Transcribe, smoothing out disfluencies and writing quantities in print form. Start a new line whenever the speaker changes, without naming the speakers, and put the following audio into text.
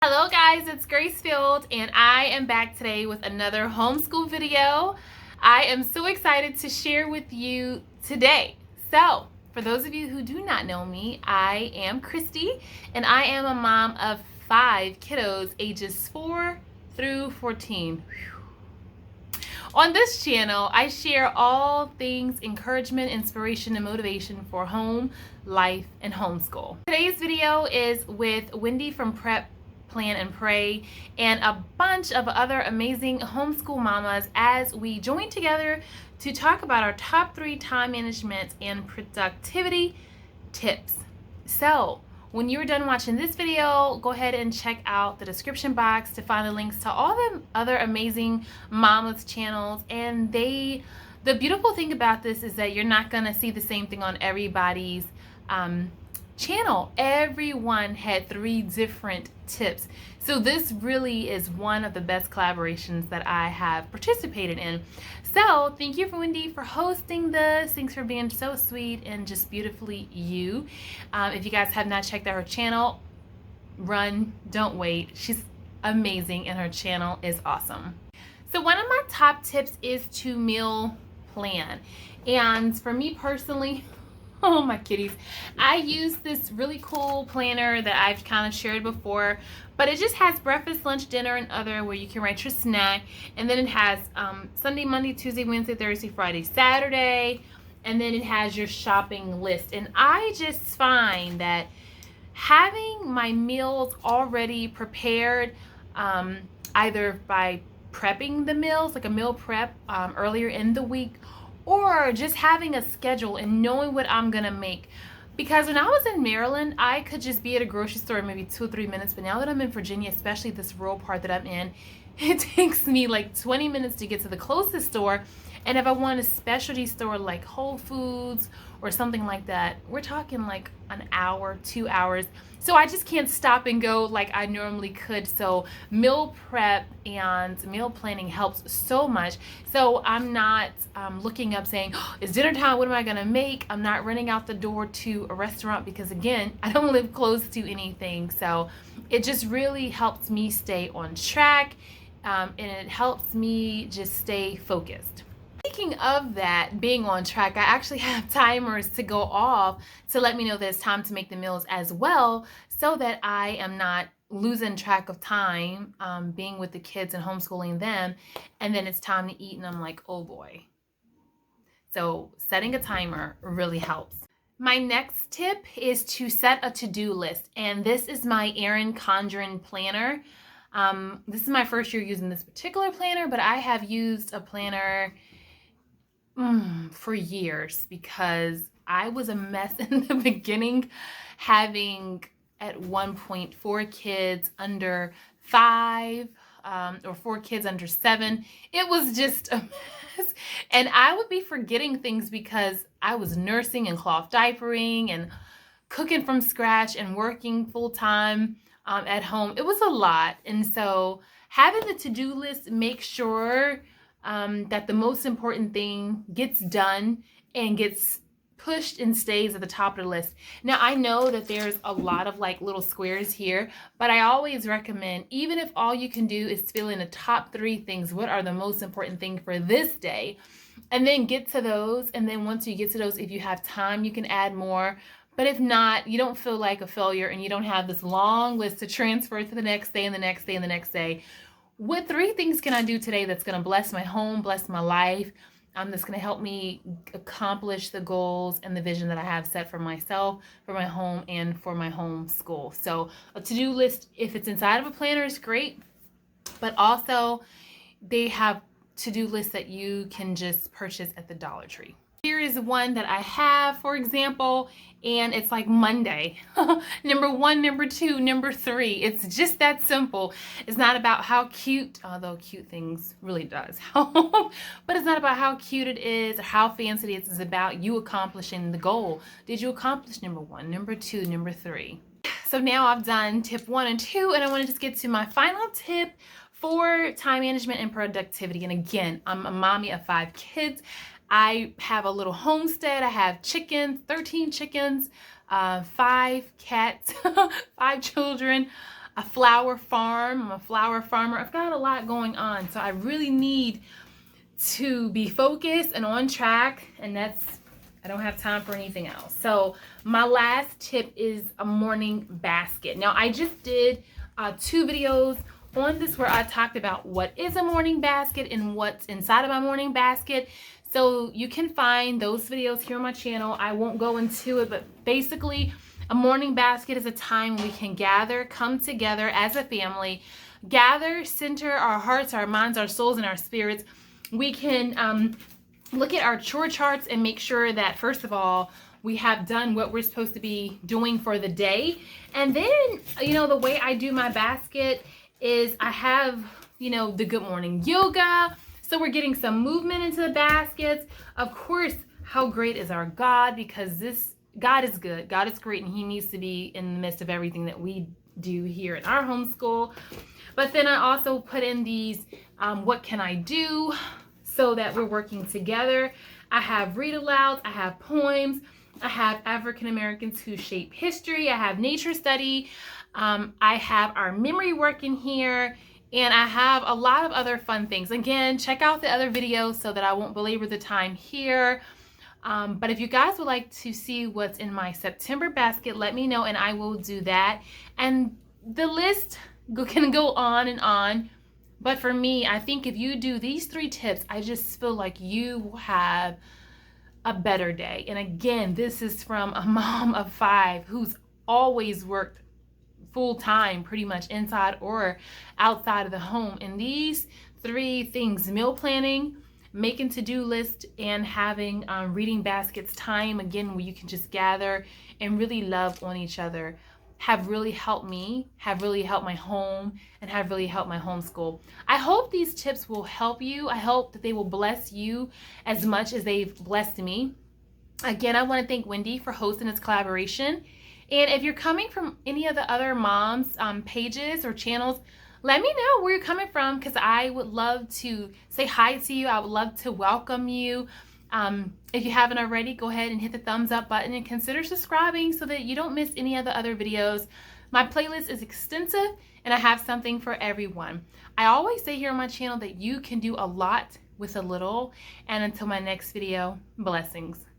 Hello guys, it's Grace.Filled and I am back today with another homeschool video. I am so excited to share with you today. So, for those of you who do not know me, I am Kristy and I am a mom of 5 kiddos ages 4 through 14. On this channel, I share all things encouragement, inspiration, and motivation for home, life, and homeschool. Today's video is with Wendy from Prep, Plan, and Pray, and a bunch of other amazing homeschool mamas as we join together to talk about our top 3 time management and productivity tips. So, when you're done watching this video, go ahead and check out the description box to find the links to all the other amazing mamas channels. And the beautiful thing about this is that you're not gonna see the same thing on everybody's channel. Everyone had 3 different tips. So this really is one of the best collaborations that I have participated in. So thank you, Wendy, for hosting this. Thanks for being so sweet and just beautifully you. If you guys have not checked out her channel, run, don't wait. She's amazing and her channel is awesome. So one of my top tips is to meal plan. And for me personally, oh my kitties, I use this really cool planner that I've kind of shared before, but it just has breakfast, lunch, dinner, and other where you can write your snack. And then it has Sunday, Monday, Tuesday, Wednesday, Thursday, Friday, Saturday, and then it has your shopping list. And I just find that having my meals already prepared, either by prepping the meals, like a meal prep earlier in the week, or just having a schedule and knowing what I'm gonna make. Because when I was in Maryland, I could just be at a grocery store in maybe 2 or 3 minutes, but now that I'm in Virginia, especially this rural part that I'm in, it takes me like 20 minutes to get to the closest store. And if I want a specialty store like Whole Foods or something like that, we're talking like an hour, 2 hours. So I just can't stop and go like I normally could. So meal prep and meal planning helps so much. So I'm not looking up saying, oh, it's dinner time, what am I gonna make? I'm not running out the door to a restaurant because again, I don't live close to anything. So it just really helps me stay on track and it helps me just stay focused. Speaking of that, being on track, I actually have timers to go off to let me know that it's time to make the meals as well, so that I am not losing track of time being with the kids and homeschooling them, and then it's time to eat and I'm like, oh boy. So setting a timer really helps. My next tip is to set a to-do list, and this is my Erin Condren planner. This is my first year using this particular planner, but I have used a planner for years because I was a mess in the beginning, having at one point 4 kids under 5 or 4 kids under 7. It was just a mess, and I would be forgetting things because I was nursing and cloth diapering and cooking from scratch and working full-time at home. It was a lot. And so having the to-do list make sure that the most important thing gets done and gets pushed and stays at the top of the list. Now, I know that there's a lot of like little squares here, but I always recommend, even if all you can do is fill in the top 3 things, what are the most important things for this day, and then get to those. And then once you get to those, if you have time, you can add more. But if not, you don't feel like a failure and you don't have this long list to transfer to the next day and the next day and the next day. What 3 things can I do today that's going to bless my home, bless my life, that's going to help me accomplish the goals and the vision that I have set for myself, for my home, and for my home school. So a to-do list, if it's inside of a planner, is great, but also they have to-do lists that you can just purchase at the Dollar Tree. Here is one that I have, for example, and it's like Monday. Number 1, number 2, number 3. It's just that simple. It's not about how cute, although cute things really does help, but it's not about how cute it is or how fancy it is. It's about you accomplishing the goal. Did you accomplish number 1, number 2, number 3? So now I've done tip 1 and 2, and I want to just get to my final tip for time management and productivity. And again, I'm a mommy of 5 kids. I have a little homestead. I have chickens, 13 chickens, 5 cats, 5 children. a flower farm. I'm a flower farmer. I've got a lot going on, so I really need to be focused and on track, and I don't have time for anything else. So my last tip is a morning basket. Now, I just did 2 videos on this where I talked about what is a morning basket and what's inside of my morning basket. So you can find those videos here on my channel. I won't go into it, but basically a morning basket is a time we can gather, come together as a family, gather, center our hearts, our minds, our souls, and our spirits. We can look at our chore charts and make sure that, first of all, we have done what we're supposed to be doing for the day. And then, you know, the way I do my basket is I have, you know, the good morning yoga. So we're getting some movement into the baskets. Of course, how great is our God? Because God is good. God is great, and he needs to be in the midst of everything that we do here in our homeschool. But then I also put in these, what can I do? So that we're working together. I have read alouds, I have poems, I have African Americans who shape history, I have nature study, I have our memory work in here, and I have a lot of other fun things. Again, check out the other videos so that I won't belabor the time here. But if you guys would like to see what's in my September basket, let me know and I will do that. And the list can go on and on. But for me, I think if you do these 3 tips, I just feel like you will have a better day. And again, this is from a mom of 5 who's always worked full time, pretty much inside or outside of the home. And these 3 things, meal planning, making to-do list, and having reading baskets time, again, where you can just gather and really love on each other, have really helped me, have really helped my home, and have really helped my homeschool. I hope these tips will help you. I hope that they will bless you as much as they've blessed me. Again, I want to thank Wendy for hosting this collaboration. And if you're coming from any of the other moms' pages or channels, let me know where you're coming from, because I would love to say hi to you. I would love to welcome you. If you haven't already, go ahead and hit the thumbs up button and consider subscribing so that you don't miss any of the other videos. My playlist is extensive and I have something for everyone. I always say here on my channel that you can do a lot with a little. And until my next video, blessings.